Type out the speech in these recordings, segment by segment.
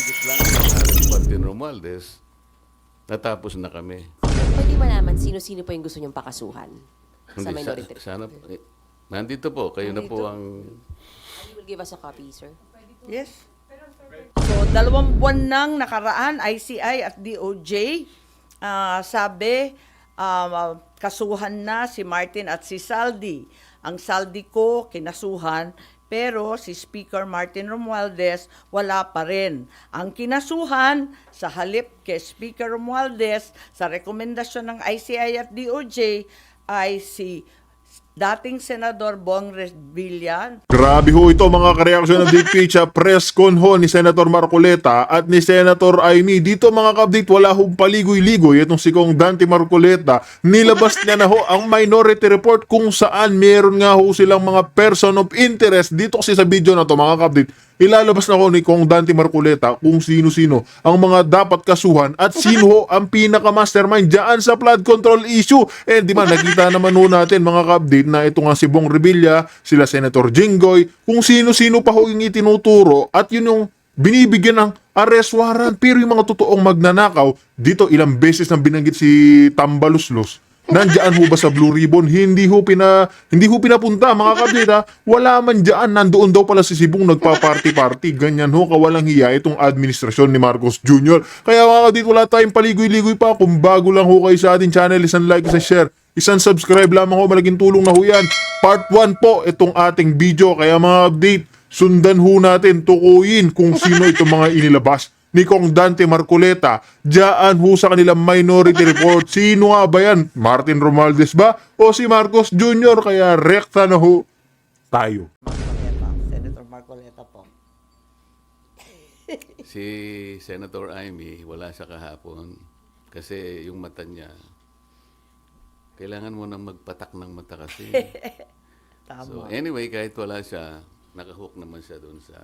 binanggit lang ng Martin Romualdez, natapos na kami. Pwede malaman sino-sino po yung gusto niyong pakasuhan sa Hindi, minority report? sana, nandito po, kayo na po Nandito. ang... You will give us a copy, sir. Yes. So, 2 buwan nang nakaraan, ICI at DOJ, sabi, kasuhan na si Martin at si Saldi. Ang Saldi ko, kinasuhan, pero si Speaker Martin Romualdez, wala pa rin. Ang kinasuhan, sa halip kay Speaker Romualdez, sa rekomendasyon ng ICI at DOJ, ay si dating Senador Bong Revilla. Grabe ho ito mga kareaksyon ng Big Pitch press con ho ni Senator Marcoleta at ni Senator Amy. Dito mga ka-update, wala hong paligoy-ligoy. Itong si Kong Dante Marcoleta, nilabas niya na ho ang minority report kung saan meron nga ho silang mga person of interest. Dito kasi sa video na to mga ka-update, ilalabas na ko ni Kong Dante Marcoleta kung sino-sino ang mga dapat kasuhan at sino ho ang pinaka-mastermind dyan sa flood control issue. Eh di ba, nakita naman ho natin mga ka-update na ito nga si Bong Revilla, sila Senator Jinggoy, kung sino-sino pa ho yung itinuturo at yun yung binibigyan ng arrest warrant. Pero yung mga totoong magnanakaw, dito ilang beses nang binanggit si Tambaluslos. Nandiyan ho ba sa Blue Ribbon? Hindi ho pinapunta mga kabida. Wala man diyan. Nandoon daw pala si Sibong nagpa-party-party. Ganyan ho, kawalang hiya itong administrasyon ni Marcos Jr. Kaya mga kabida, wala tayong paligoy-ligoy pa. Kung bago lang ho kayo sa ating channel, isang like, isang share, isang subscribe lamang ho. Malaking tulong na ho yan. Part 1 po itong ating video. Kaya mga update, sundan ho natin, tukuyin kung sino itong mga inilabas ni Kong Dante Marcoleta diyan ho sa kanilang minority report. Sino nga ba yan? Martin Romualdez ba? O si Marcos Jr.? Kaya rekta na ho tayo. Senator Marcoleta po. Si Senator Amy, wala siya kahapon. Kasi yung mata niya, kailangan mo nang magpatak ng mata kasi. Tama. So anyway, kahit wala siya, nakahook naman siya doon sa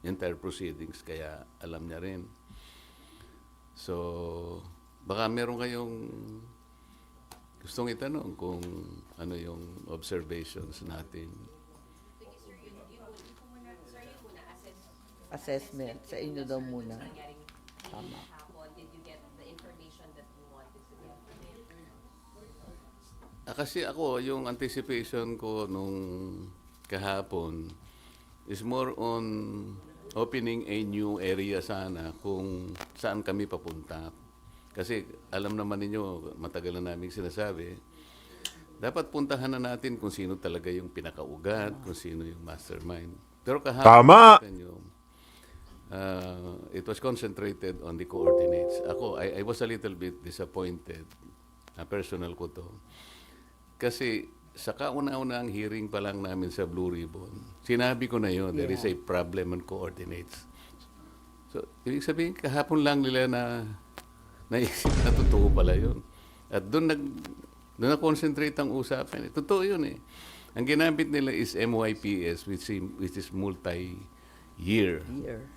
entire proceedings, kaya alam niya rin. So, baka meron kayong gustong itanong kung ano yung observations natin. Assessment. Sa inyo daw muna. Tama. Did you get the information that you wanted to get? Kasi ako, yung anticipation ko nung kahapon is more on opening a new area sana kung saan kami papunta. Kasi alam naman ninyo, matagal na namin sinasabi, dapat puntahan na natin kung sino talaga yung pinakaugat, kung sino yung mastermind. Pero kahapon, Tama! it was concentrated on the coordinates. Ako, I was a little bit disappointed, personal ko to. Kasi sa kauna-unang hearing pa lang namin sa Blue Ribbon, sinabi ko na yun, there is a problem on coordinates. So, ibig sabihin, kahapon lang nila naisip na totoo pala yun. At doon na-concentrate ang usapan. Totoo yun eh. Ang ginamit nila is MYPS, which is multi-year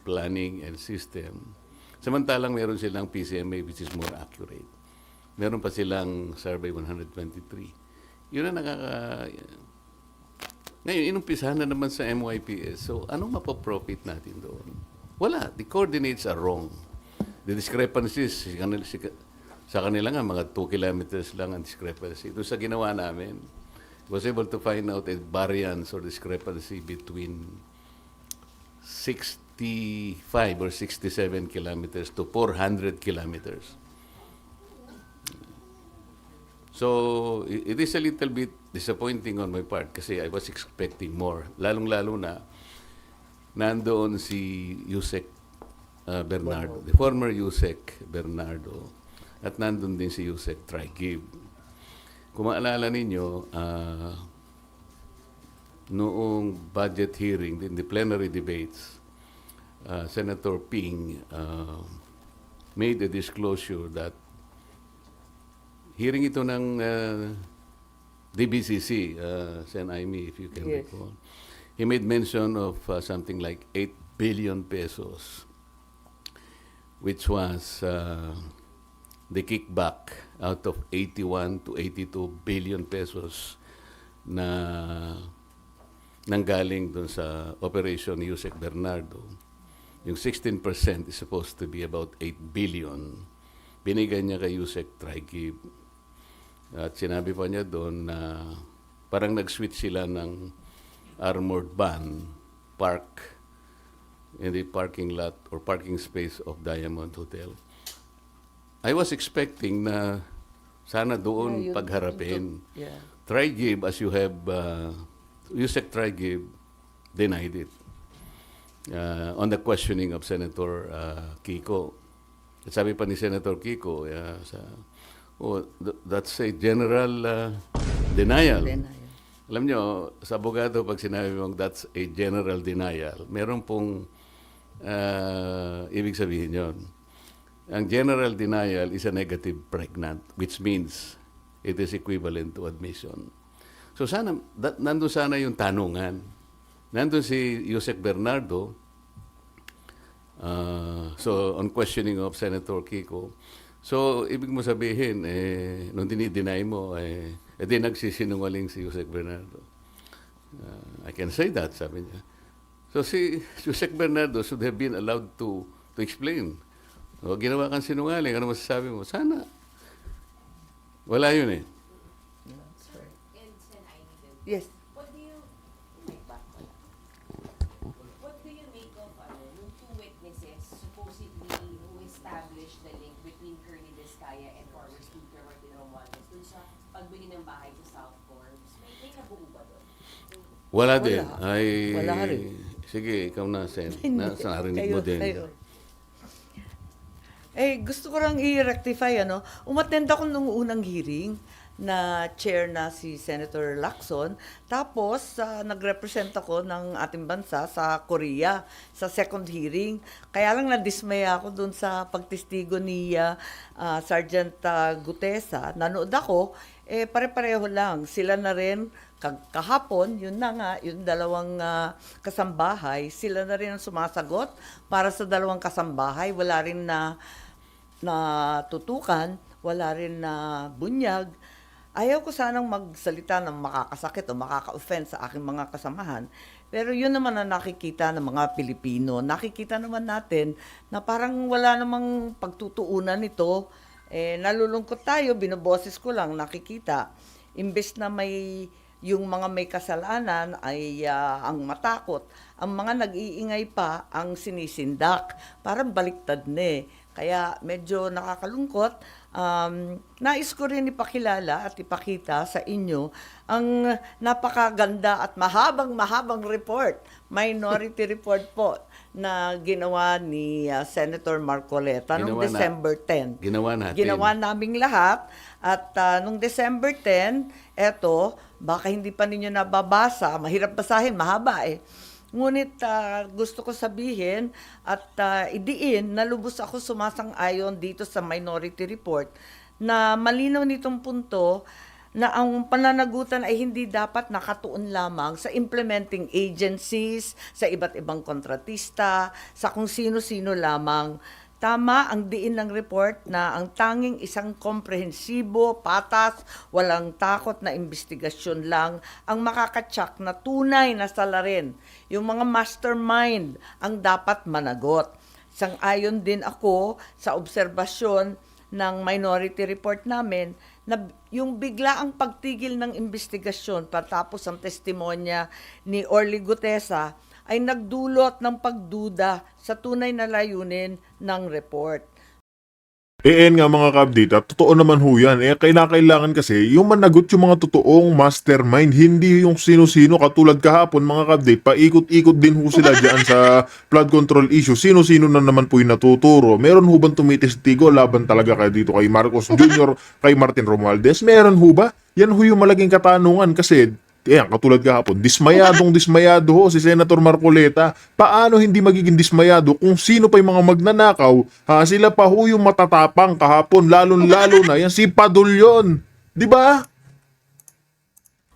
planning and system. Samantalang meron silang PCMA, which is more accurate. Meron pa silang Survey 123. Yun ang ngayon, inumpisahan na naman sa MYPS. So, anong mapaprofit natin doon? Wala. The coordinates are wrong. The discrepancies, sa kanila nga, mga 2 kilometers lang ang discrepancy. Doon sa ginawa namin, was able to find out a variance or discrepancy between 65 or 67 kilometers to 400 kilometers. So, it is a little bit disappointing on my part kasi I was expecting more. Lalong-lalo na, nandoon si Yusek Bernardo, the former Yusek Bernardo, at nandoon din si Yusek Trigib. Kung maalala ninyo, noong budget hearing, in the plenary debates, Senator Ping made a disclosure that hearing ito ng DBCC, Sen. Aimee, if you can recall. He made mention of something like 8 billion pesos, which was the kickback out of 81 to 82 billion pesos na nanggaling dun sa operation ni Yusek Bernardo. yung 16% is supposed to be about 8 billion. Binigay niya kay Yusek Trigib. At sinabi pa niya doon na parang nag-switch sila ng armored van park in the parking lot or parking space of Diamond Hotel. I was expecting na sana doon pagharapin. Yeah. Trigib, as you have, Yusek Trigib denied it on the questioning of Senator Kiko. At sabi pa ni Senator Kiko, that's a general denial. Alam nyo, sa abogado, pag sinabi mong that's a general denial, meron pong ibig sabihin yon. Ang general denial is a negative pregnant, which means it is equivalent to admission. So sana, nandun sana yung tanungan. Nandun si Yusek Bernardo, so on questioning of Senator Kiko, so ibig mo sabihin, nung dinideny mo, di nagsisinungaling si Yusek Bernardo. I can say that, sabi niya. So si Yusek Bernardo should have been allowed to explain. O, ginawa kang sinungaling, ano masasabi mo? Sana. Wala yun eh. Yes. What do you make of yung two witnesses supposedly who established the link between Curly Vizcaya and former Speaker Martin Romualdez dun sa pagbili ng bahay sa South Forbes? May nabuo ba doon? Wala din. Wala rin. Sige, ikaw na, Sen. Narinig Kayo. mo din. Gusto ko lang i-rectify, umattend ako nung unang hearing na chair na si Senator Lacson. Tapos, nag-represent ako ng ating bansa sa Korea sa second hearing. Kaya lang nadismaya ako dun sa pagtestigo ni Sergeant Gutesa. Nanood ako, pare-pareho lang. Sila na rin, kahapon, yun na nga, yung dalawang kasambahay, sila na rin ang sumasagot para sa dalawang kasambahay. Wala rin na tutukan, wala rin na bunyag. Ayaw ko sanang magsalita ng makakasakit o makaka-offend sa aking mga kasamahan. Pero yun naman ang nakikita ng mga Pilipino. Nakikita naman natin na parang wala namang pagtutuunan nito. Nalulungkot tayo, binoboses ko lang, nakikita. Imbes na yung mga may kasalanan ay ang matakot. Ang mga nag-iingay pa ang sinisindak. Parang baliktad na Kaya medyo nakakalungkot. Nais ko rin ipakilala at ipakita sa inyo ang napakaganda at mahabang report, minority report po, na ginawa ni Senator Marcoleta noong December 10. Ginawa natin. Ginawa naming lahat. At noong December 10, baka hindi pa ninyo nababasa, mahirap basahin, mahaba Ngunit gusto ko sabihin at idiin na lubos ako sumasang-ayon dito sa minority report na malinaw nitong punto na ang pananagutan ay hindi dapat nakatuon lamang sa implementing agencies, sa iba't ibang kontratista, sa kung sino-sino lamang. Tama ang diin ng report na ang tanging isang komprehensibo, patas, walang takot na investigasyon lang ang makakatsak na tunay na salarin. Yung mga mastermind ang dapat managot. Sang-ayon din ako sa obserbasyon ng minority report namin na yung biglaang pagtigil ng investigasyon patapos ang testimonya ni Orly Gutesa ay nagdulot ng pagduda sa tunay na layunin ng report. Nga mga kabdita, totoo naman ho yan. Kailangan kasi yung managot yung mga totoong mastermind, hindi yung sino-sino katulad kahapon mga kabdita, paikot-ikot din ho sila dyan sa flood control issue. Sino-sino na naman po yung natuturo. Meron ho bang tumitestigo laban talaga kay dito kay Marcos Jr., kay Martin Romualdez? Meron ho ba? Yan ho yung malaking katanungan kasi katulad kahapon, dismayado ho si Senator Marcoleta. Paano hindi magiging dismayado kung sino pa yung mga magnanakaw? Sila pa ho yung matatapang kahapon, lalo na yan si Padulyon. Di ba?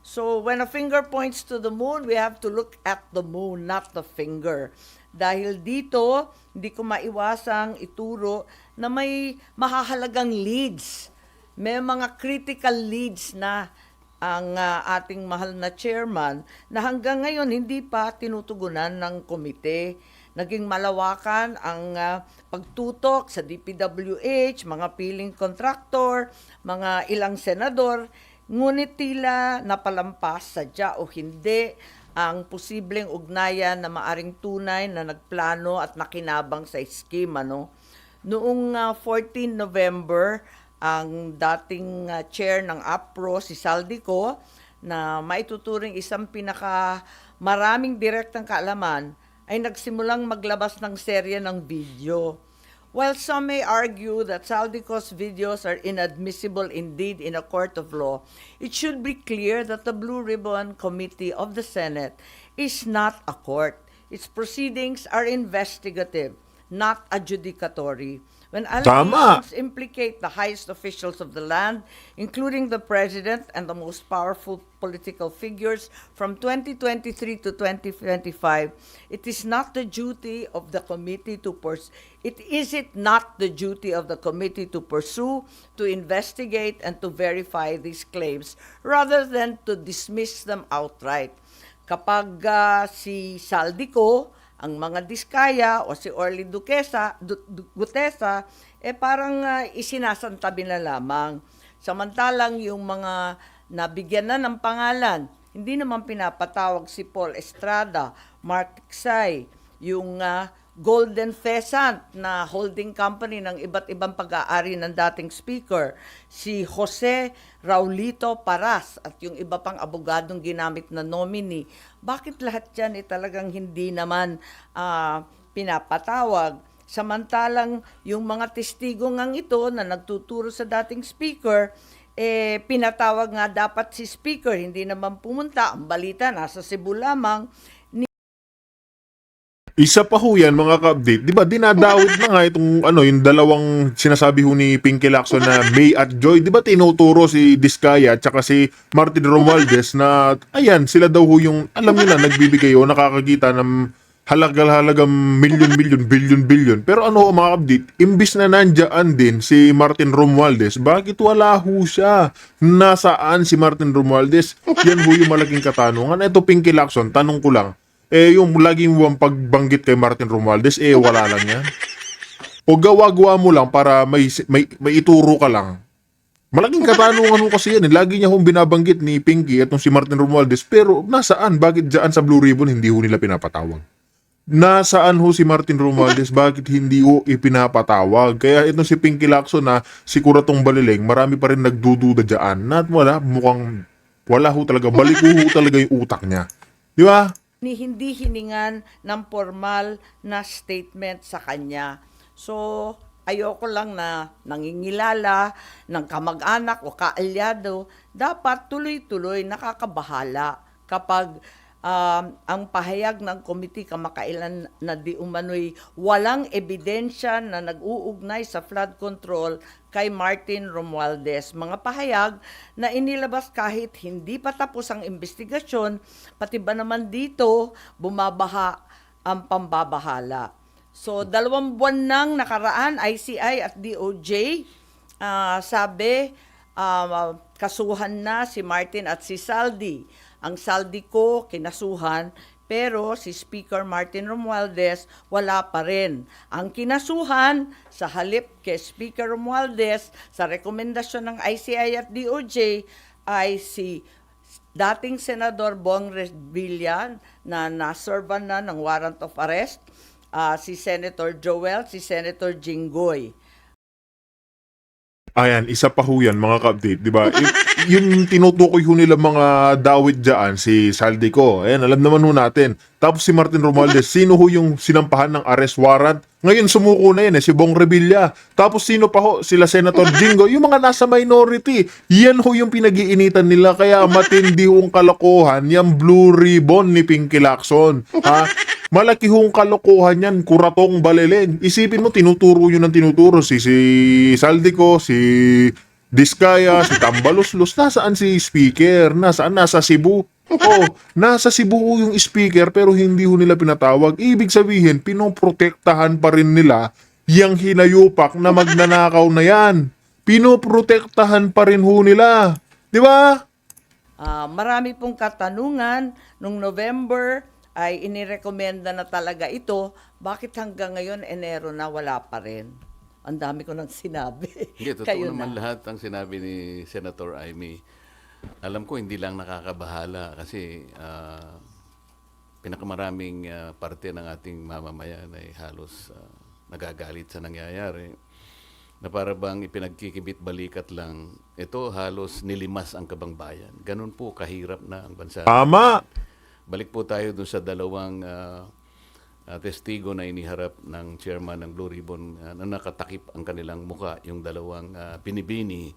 So, when a finger points to the moon, we have to look at the moon, not the finger. Dahil dito, hindi ko maiwasang ituro na may mahahalagang leads. May mga critical leads na ang ating mahal na chairman na hanggang ngayon hindi pa tinutugunan ng komite. naging malawakan ang pagtutok sa DPWH, mga piling kontraktor, mga ilang senador, ngunit tila napalampas sadya o hindi ang posibleng ugnayan na maaring tunay na nagplano at nakinabang sa scheme. Noong 14 November, ang dating chair ng APRO, si Saldico, na maituturing isang maraming direktang kaalaman, ay nagsimulang maglabas ng serye ng video. While some may argue that Saldico's videos are inadmissible indeed in a court of law, it should be clear that the Blue Ribbon Committee of the Senate is not a court. Its proceedings are investigative, not adjudicatory. When allegations implicate the highest officials of the land, including the president and the most powerful political figures from 2023 to 2025, it is not the duty of the committee to pursue, to investigate, and to verify these claims, rather than to dismiss them outright. Kapag si Saldico, ang mga Diskaya o si Orly Gutesa, parang isinasantabi na lamang. Samantalang yung mga nabigyan na ng pangalan, hindi naman pinapatawag si Paul Estrada, Mark Tiksay, yung Golden Pheasant na holding company ng iba't ibang pag-aari ng dating speaker, si Jose Raulito Paras at yung iba pang abogadong ginamit na nominee. Bakit lahat yan talagang hindi naman pinapatawag? Samantalang yung mga testigo ngang ito na nagtuturo sa dating speaker, pinatawag nga dapat si speaker, hindi naman pumunta. Ang balita, nasa Cebu lamang. Isa pa ho yan, mga ka-update. Di ba, dinadawit na nga itong yung dalawang sinasabi ho ni Pinky Lacson na May at Joy. Di ba tinuturo si Diskaya at saka si Martin Romualdez na, ayan, sila daw ho yung, alam nyo na, nagbibigay o nakakakita ng halagang billion. Pero ano ho, mga ka-update, imbis na nandiyan din si Martin Romualdez, bakit wala ho siya? Nasaan si Martin Romualdez? Yan ho yung malaking katanungan. Ito, Pinky Lacson, tanong ko lang. Yung laging mo ang pagbanggit kay Martin Romualdez, wala lang yan. O gawa-gawa mo lang para may ituro ka lang. Malaking katanungan ho kasi yan. Lagi niya hong binabanggit ni Pinky at si Martin Romualdez. Pero nasaan? Bakit dyan sa Blue Ribbon hindi ho nila pinapatawag? Nasaan ho si Martin Romualdez? Bakit hindi ho ipinapatawag? Kaya itong si Pinky Lacson na si Kuratong Baliling, marami pa rin nagdududa dyan. Na mukhang wala ho talaga. Balik ho talaga yung utak niya. Di ba? Ni hindi hiningan ng formal na statement sa kanya. So, ayoko lang na nangingilala ng kamag-anak o kaalyado, dapat tuloy-tuloy nakakabahala kapag ang pahayag ng komite kamakailan na di umano'y walang ebidensya na nag-uugnay sa flood control kay Martin Romualdez. Mga pahayag na inilabas kahit hindi pa tapos ang investigasyon, pati ba naman dito bumabaha ang pambabahala. So, 2 buwan nang nakaraan, ICI at DOJ, sabi, kasuhan na si Martin at si Saldi. Ang Saldico kinasuhan, pero si Speaker Martin Romualdez wala pa rin. Ang kinasuhan sa halip kay Speaker Romualdez sa rekomendasyon ng ICI at DOJ ay si dating Senador Bong Revilla na naservan na ng warrant of arrest, si Senator Joel, si Senator Jinggoy. Ayan, isa pa ho yan, mga ka-update, di ba? Yung tinutukoy ho nila mga dawit dyan, si Saldico, ayan, alam naman ho natin. Tapos si Martin Romualdez, sino ho yung sinampahan ng arrest warrant? Ngayon sumuko na yan, si Bong Revilla. Tapos sino pa ho? Sila Senator Jingo, yung mga nasa minority. Yan ho yung pinag-iinitan nila, kaya matindi hong kalokohan yung Blue Ribbon ni Pinky Lacson. Ha? Malaki hong kalokohan yan, Kuratong Baliling. Isipin mo, tinuturo yun ng tinuturo. Si Saldico, si Diskaya, si Tambaluslos. Nasaan si speaker? Nasaan? Nasa Cebu. Nasa Cebu yung speaker pero hindi ho nila pinatawag. Ibig sabihin, pinoprotektahan pa rin nila yung hinayupak na magnanakaw na yan. Pinoprotektahan pa rin ho nila. Di ba? Marami pong katanungan nung November ay inirekomenda na talaga ito, bakit hanggang ngayon Enero na wala pa rin? Ang dami ko nang sinabi. Hindi, totoo Kayo naman na. lahat ang sinabi ni Senator Amy. Alam ko hindi lang nakakabahala kasi pinakamaraming parte ng ating mamamayan ay halos nagagalit sa nangyayari. Na para bang ipinagkikibit balikat lang, ito halos nilimas ang kabangbayan. Ganun po kahirap na ang bansa. Tama. Balik po tayo dun sa dalawang testigo na iniharap ng chairman ng Blue Ribbon na nakatakip ang kanilang muka, yung dalawang binibini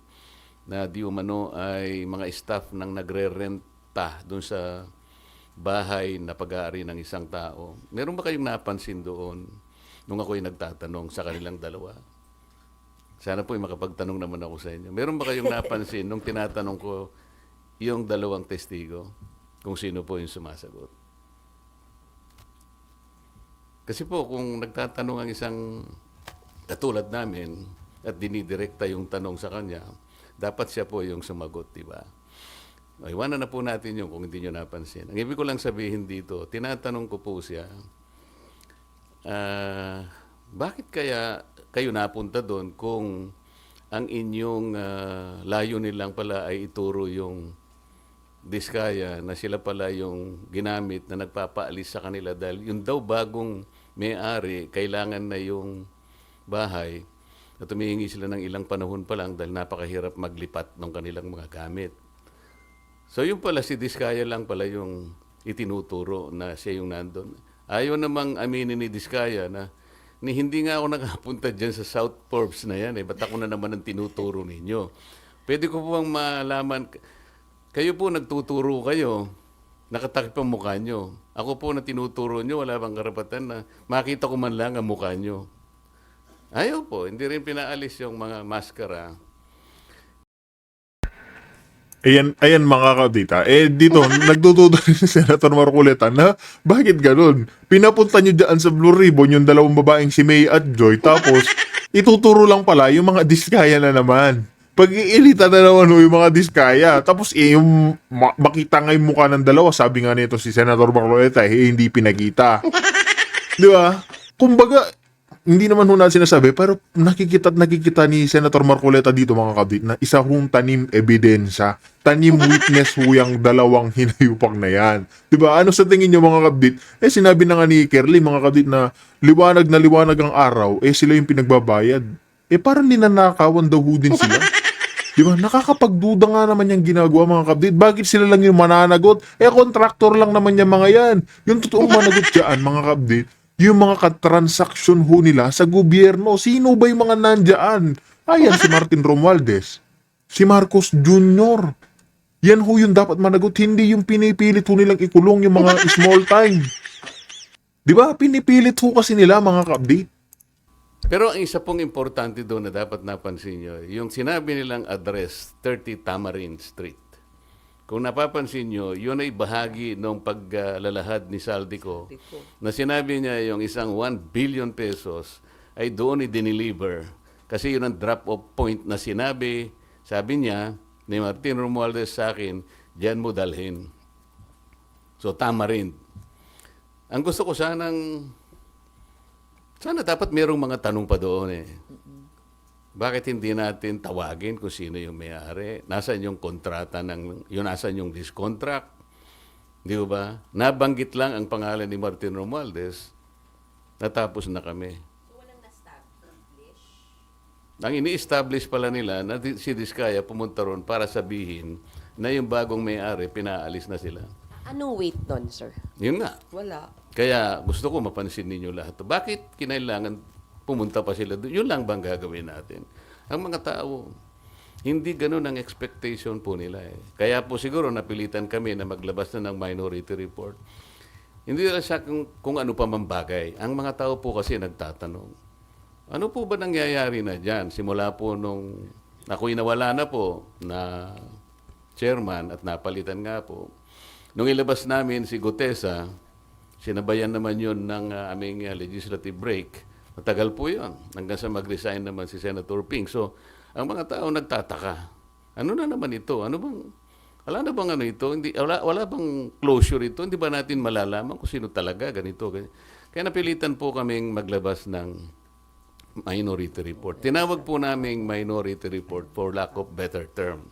na di umano ay mga staff ng nagre-renta dun sa bahay na pag-aari ng isang tao. Meron ba kayong napansin doon nung ako'y nagtatanong sa kanilang dalawa? Sana po makapagtanong naman ako sa inyo. Meron ba kayong napansin nung tinatanong ko yung dalawang testigo kung sino po yung sumasagot? Kasi po kung nagtatanong ang isang katulad namin at dinidirekta yung tanong sa kanya, dapat siya po yung sumagot, di ba? Iwanan na po natin yung kung hindi nyo napansin. Ang ibig ko lang sabihin dito, tinatanong ko po siya, bakit kaya kayo napunta doon kung ang inyong layunin lang pala ay ituro yung Diskaya na sila pala yung ginamit na nagpapaalis sa kanila dahil yung daw bagong may-ari, kailangan na yung bahay at humihingi sila ng ilang panahon pa lang dahil napakahirap maglipat ng kanilang mga gamit. So yung pala si Diskaya lang pala yung itinuturo na siya yung nandun. Ayaw namang aminin ni Diskaya na hindi nga ako nakapunta dyan sa South Forbes na yan. Ba't ako na naman ang tinuturo ninyo? Pwede ko po bang malaman, kayo po nagtuturo kayo, nakatakip ang mukha nyo. Ako po na tinuturo nyo, wala bang karapatan na makita ko man lang ang mukha nyo. Ayaw po, hindi rin pinaalis yung mga maskara. Ayan mga kabdita. Dito, nagtututo rin si Senator Marcoleta na bakit ganun? Pinapunta nyo dyan sa Blue Ribbon yung dalawang babaeng si May at Joy, tapos ituturo lang pala yung mga Diskaya na naman. Pag-iilita na naman yung mga Diskaya. Tapos yung makita nga yung mukha ng dalawa, sabi nga nito si Senator Marcoleta, hindi pinakita. Di ba? Kumbaga, hindi naman ho natin sinasabi, pero nakikita ni Senator Marcoleta dito mga kabit na isa hong tanim ebidensya, tanim witness ho yung dalawang hinayupak na yan. Diba? Ano sa tingin nyo mga kabit? Sinabi na nga ni Kerly mga kabit na liwanag ang araw, sila yung pinagbabayad. Parang ninanakawan daw ho din sila. Diba? Nakakapagduda nga naman yung ginagawa mga kabit. Bakit sila lang yung mananagot? Kontraktor lang naman yung mga yan. Yung totoong managot dyan mga kabit, yung mga katransaksyon ho nila sa gobyerno. Sino ba yung mga nandyan? Ayan si Martin Romualdez. Si Marcos Jr. Yan ho yung dapat managot. Hindi yung pinipilit ho nilang ikulong yung mga small time. Di ba? Pinipilit ho kasi nila mga kabdi. Pero ang isa pong importante doon na dapat napansin nyo, yung sinabi nilang address, 30 Tamarind Street. Kung napapansin nyo, yun ay bahagi ng paglalahad ni Saldico na sinabi niya yung isang 1 billion pesos ay doon i-deliver. Kasi yun ang drop-off point na sinabi, sabi niya, ni Martin Romualdez sa akin, diyan mo dalhin. So, Tamarind. Ang gusto ko sana dapat mayroong mga tanong pa doon Bakit hindi natin tawagin kung sino yung may-ari? Nasaan yung kontrata nasaan yung discontract? Di ba? Nabanggit lang ang pangalan ni Martin Romualdez. Natapos na kami. So, walang na-establish? Ang ini-establish pala nila na si Diskaya pumunta ron para sabihin na yung bagong may-ari, pinaalis na sila. Anong weight nun, sir? Yun nga. Wala. Kaya gusto ko mapansin ninyo lahat. Bakit kinailangan pumunta pa sila doon? Yun lang bang gagawin natin? Ang mga tao, hindi ganun ang expectation po nila. Kaya po siguro napilitan kami na maglabas na ng minority report. Hindi lang siya kung ano pa man bagay. Ang mga tao po kasi nagtatanong, ano po ba nangyayari na dyan? Simula po nung ako'y nawala na po na chairman at napalitan nga po. Nung ilabas namin si Gutesa, sinabayan naman yun ng aming legislative break. Matagal po yun. Hanggang sa mag-resign naman si Senator Ping. So, ang mga tao nagtataka. Ano na naman ito? wala na bang ano ito? Hindi, wala bang closure ito? Hindi ba natin malalaman kung sino talaga ganito? Kaya napilitan po kaming maglabas ng minority report. Tinawag po naming minority report for lack of better term.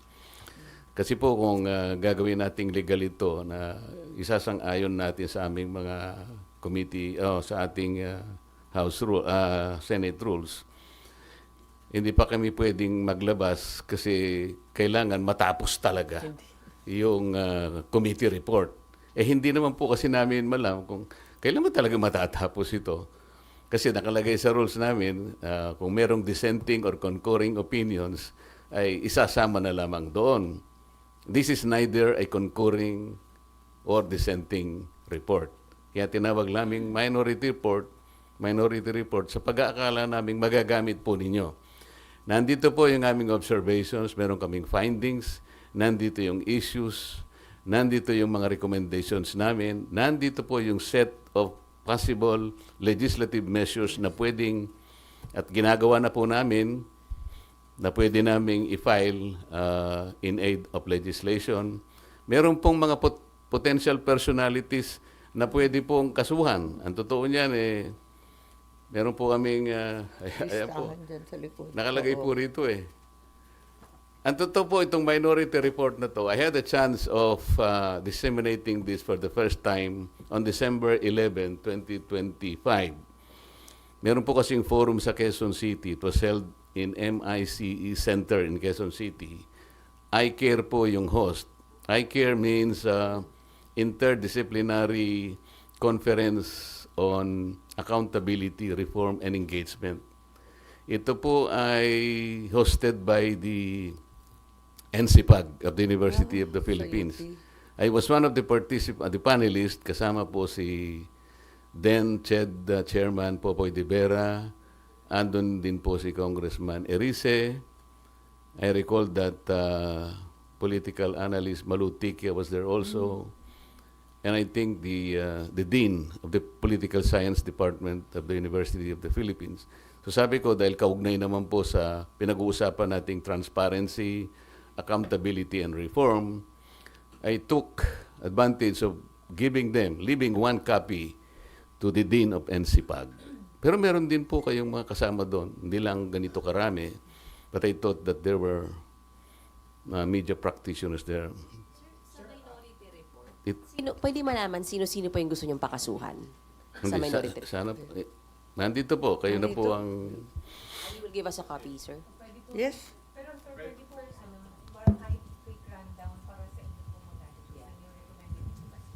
Kasi po kung gagawin nating legal ito na isasang-ayon natin sa aming mga committee, sa ating Senate rules, hindi pa kami pwedeng maglabas kasi kailangan matapos talaga yung committee report. Hindi naman po kasi namin malam kung kailan ba talaga matatapos ito. Kasi nakalagay sa rules namin, kung merong dissenting or concurring opinions, ay isasama na lamang doon. This is neither a concurring or dissenting report. Kaya tinawag naming minority report sa pag-aakala naming magagamit po ninyo. Nandito po yung aming observations, meron kaming findings, nandito yung issues, nandito yung mga recommendations namin, nandito po yung set of possible legislative measures na pwedeng at ginagawa na po namin na pwede naming i-file in aid of legislation. Meron pong mga potential personalities na pwede pong kasuhan. Ang totoo niyan meron po kaming ayan po. Listahan dyan sa likod. Nakalagay Oo. po rito Ang totoo po itong minority report na to, I had a chance of disseminating this for the first time on December 11, 2025. Meron po kasing forum sa Quezon City. It was held in MICE Center in Quezon City. I-CARE po yung host. I-CARE means Interdisciplinary Conference on Accountability, Reform, and Engagement. Ito po ay hosted by the NCPAG of the University of the Philippines. I was one of the panelists, kasama po si then Chairman Popoy de Vera, andun din po si Congressman Erice. I recall that political analyst Malu Tikia was there also. And I think the Dean of the Political Science Department of the University of the Philippines. So sabi ko, dahil kaugnay naman po sa pinag-uusapan nating transparency, accountability, and reform, I took advantage of leaving one copy to the Dean of NCPAG. Pero meron din po kayong mga kasama doon, hindi lang ganito karami, but I thought that there were media practitioners there. Sa minority report, It- pwede malaman sino-sino po yung gusto niyong pakasuhan sa Hindi, minority report? sana, nandito po, kayo na po Nandito. ang... You will give us a copy, sir? Yes. Pero sir, pwede po parang kahit quick rundown para sa inyo po magalit kung ano yung recommended po kasi.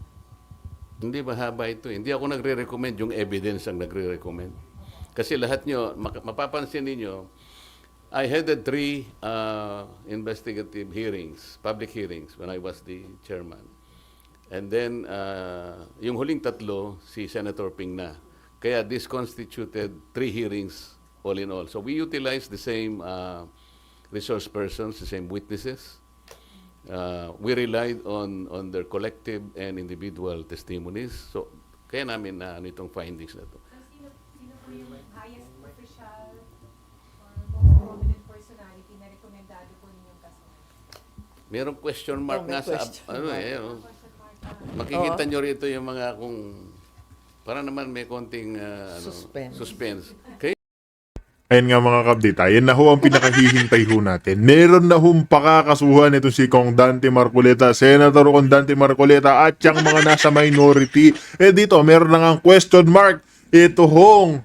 Hindi mahaba ito. Hindi ako nagre-recommend, yung evidence ang nagre-recommend. Kasi lahat nyo, mapapansin ninyo, I headed 3 investigative hearings, public hearings, when I was the chairman. And then, yung huling 3, si Senator Ping na. Kaya this constituted 3 hearings all in all. So we utilized the same resource persons, the same witnesses. We relied on their collective and individual testimonies. So kaya namin na itong findings na to. Sino po yung highest official or most prominent personality na rekomendado po ninyong kasuhan? Merong question mark Oh, may nga sa question ano mark. eh. Question mark. Makikita nyo rito yung mga kung para naman may konting suspense. Kaya Ayun nga mga kabdita, yan na ho ang pinakahihintay ho natin. Meron na hong pakakasuhan ito si Kong Dante Marcoleta, Senator Kong Dante Marcoleta at yung mga nasa minority. Dito, meron na nga question mark. Ito hong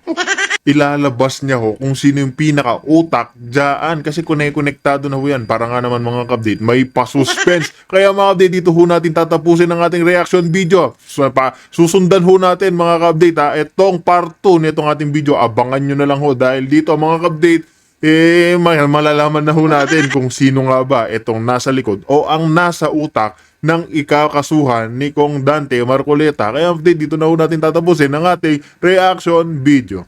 ilalabas niya ho kung sino yung pinaka-utak dyan. Kasi konektado na ho yan. Para nga naman mga kabdit, may pa-suspense. Kaya mga kabdit, dito ho natin tatapusin ang ating reaction video. Susundan ho natin mga kabdit. Itong part 2 nitong ating video, abangan nyo na lang ho. Dahil dito mga kabdit, malalaman na ho natin kung sino nga ba itong nasa likod o ang nasa utak ng ikakasuhan ni Kong Dante Marcoleta. Kaya update dito na ho natin tatapusin ang ating reaction video.